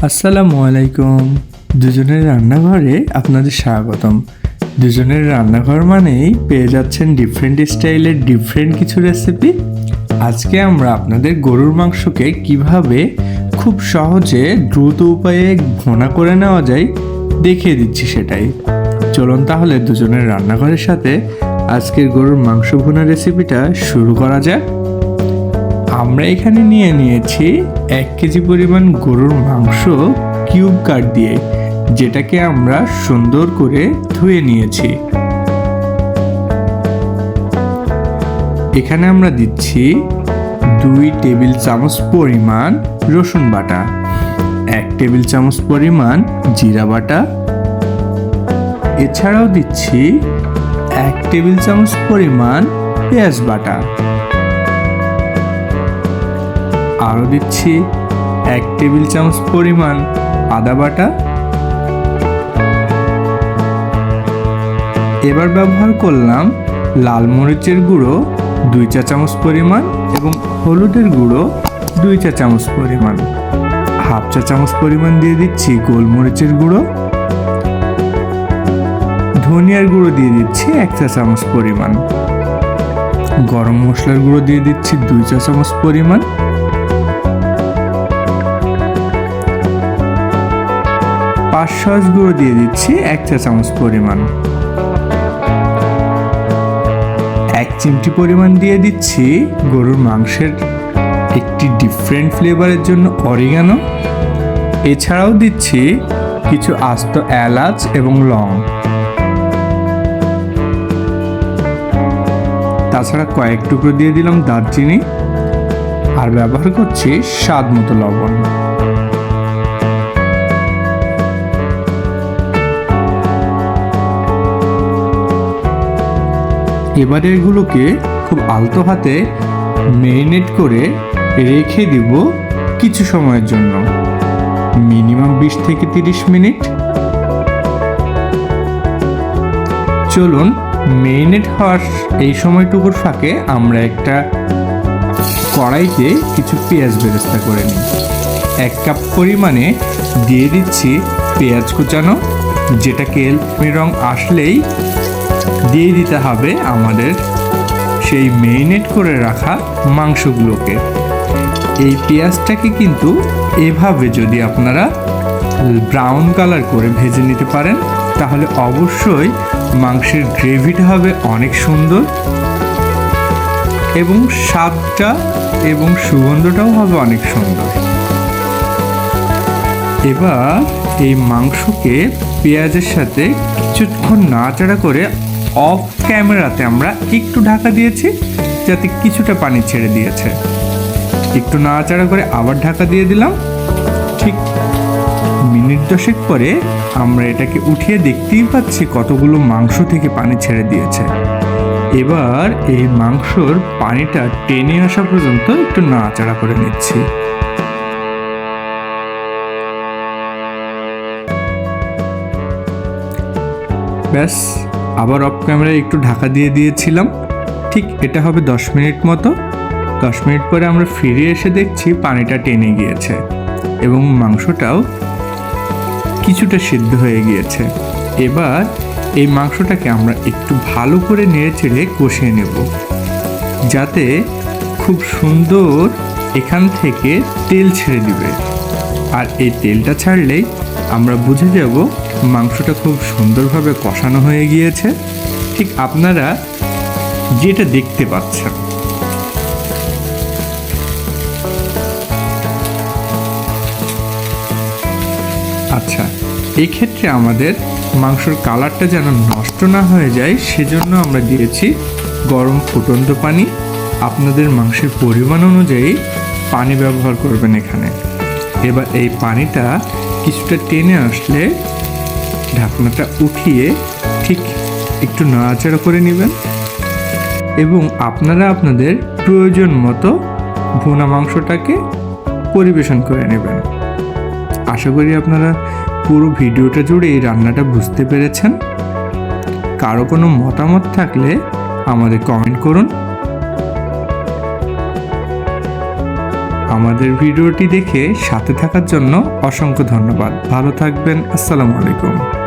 আসসালামুয়ালাইকুম। দুজনের রান্নাঘরে আপনাদের স্বাগতম। দুজনের রান্নাঘর মানেই পেয়ে যাচ্ছেন ডিফারেন্ট স্টাইলের ডিফারেন্ট কিছু রেসিপি। আজকে আমরা আপনাদের গরুর মাংসকে কিভাবে খুব সহজে দ্রুত উপায়ে ভুনা করে নেওয়া যায় দেখিয়ে দিচ্ছি সেটাই। চলুন তাহলে দুজনের রান্নাঘরের সাথে আজকের গরুর মাংস ভুনা রেসিপিটা শুরু করা যাক। আমরা এখানে নিয়েছি 1 কেজি পরিমাণ গরুর মাংস কিউব কাট দিয়ে, যেটাকে আমরা সুন্দর করে ধুয়ে নিয়েছি। এখানে আমরা দিচ্ছি 2 টেবিল চামচ পরিমাণ রসুন বাটা, 1 টেবিল চামচ পরিমাণ জিরা বাটা, এছাড়াও দিচ্ছি 1 টেবিল চামচ পরিমাণ পেঁয়াজ বাটা, আরও দিচ্ছি 1 টেবিল চামচ পরিমাণ আদা বাটা। এবার ব্যবহার করলাম লাল মরিচের গুঁড়ো 2 চা চামচ পরিমাণ এবং হলুদের গুঁড়ো 2 চা চামচ পরিমাণ, হাফ চা চামচ পরিমাণ দিয়ে দিচ্ছি গোলমরিচের গুঁড়ো, ধনিয়ার গুঁড়ো দিয়ে দিচ্ছি 1 চা চামচ পরিমাণ, গরম মশলার গুঁড়ো দিয়ে দিচ্ছি 2 চা চামচ পরিমাণ, সস গুঁড়ো দিয়ে দিচ্ছি 1 চা চামচ পরিমাণ, 1 চিমটি পরিমাণ দিয়ে দিচ্ছি গরুর মাংসের একটি ডিফারেন্ট ফ্লেভারের জন্য অরিগানো। এছাড়াও দিচ্ছি কিছু আস্ত এলাচ এবং লং। তাছাড়া কয়েক টুকরো দিয়ে দিলাম দারচিনি, আর ব্যবহার করছি স্বাদ মতো লবণ। এবার এগুলোকে খুব আলতো হাতে ম্যারিনেট করে রেখে দিব কিছু সময়ের জন্য, মিনিমাম 20 থেকে 30 মিনিট। চলুন ম্যারিনেট হওয়ার এই সময়টুকুর ফাঁকে আমরা একটা কড়াইতে কিছু পেঁয়াজ বেরেস্তা করে নিই। 1 কাপ পরিমাণে দিয়ে দিচ্ছি পেঁয়াজ কুচানো, যেটা কেলমি রং আসলেই দিয়ে দিতে হবে আমাদের সেই ম্যারিনেট করে রাখা মাংসগুলোকে। এই পেঁয়াজটাকে কিন্তু এভাবে যদি আপনারা ব্রাউন কালার করে ভেজে নিতে পারেন, তাহলে অবশ্যই মাংসের গ্রেভিটা হবে অনেক সুন্দর এবং স্বাদটা এবং সুগন্ধটাও হবে অনেক সুন্দর। এবার এই মাংসকে পেঁয়াজের সাথে কিছুক্ষণ নাড়াচাড়া করে অফ ক্যামেরাতে আমরা একটু ঢাকা দিয়েছি, যাতে কিছুটা পানি ছেড়ে দিয়েছে। একটু নাড়াচাড়া করে আবার ঢাকা দিয়ে দিলাম। ঠিক মিনিট 10 পরে আমরা এটাকে উঠিয়ে দেখতেই পাচ্ছি কতগুলো মাংস থেকে পানি ছেড়ে দিয়েছে। এবার এই মাংসর পানিটা টেনে আসা পর্যন্ত একটু নাড়াচাড়া করে নিচ্ছি। ব্যাস, আবার অফ ক্যামেরায় একটু ঢাকা দিয়ে দিয়েছিলাম। ঠিক এটা হবে 10 মিনিট মতো। 10 মিনিট পরে আমরা ফিরে এসে দেখছি পানিটা টেনে গিয়েছে এবং মাংসটাও কিছুটা সিদ্ধ হয়ে গিয়েছে। এবার এই মাংসটাকে আমরা একটু ভালো করে নেড়েচেড়ে কষিয়ে নেব, যাতে খুব সুন্দর এখান থেকে তেল ছেড়ে দিবে। আর এই তেলটা ছাড়লেই আমরা বুঝে যাব মাংসটা খুব সুন্দরভাবে কষানো হয়ে গিয়েছে, ঠিক আপনারা যেটা দেখতে পাচ্ছেন। আচ্ছা, এই ক্ষেত্রে আমাদের মাংসর কালারটা যেন নষ্ট না হয়ে যায়, সেজন্য আমরা দিয়েছি গরম ফুটন্ত পানি। আপনাদের মাংসের পরিমাণ অনুযায়ী পানি ব্যবহার করবেন এখানে। এবার এই পানিটা কিছুটা টেনে আসলে ঢাকনাটা উঠিয়ে ঠিক একটু নাড়াচাড়া করে নেবেন এবং আপনারা আপনাদের প্রয়োজন মতো ভুনা মাংসটাকে পরিবেশন করে নেবেন। আশা করি আপনারা পুরো ভিডিওটা জুড়ে এই রান্নাটা বুঝতে পেরেছেন। কারো কোনো মতামত থাকলে আমাদের কমেন্ট করুন। আমাদের ভিডিওটি দেখে সাথে থাকার জন্য অসংখ্য ধন্যবাদ। ভালো থাকবেন। আসসালামু আলাইকুম।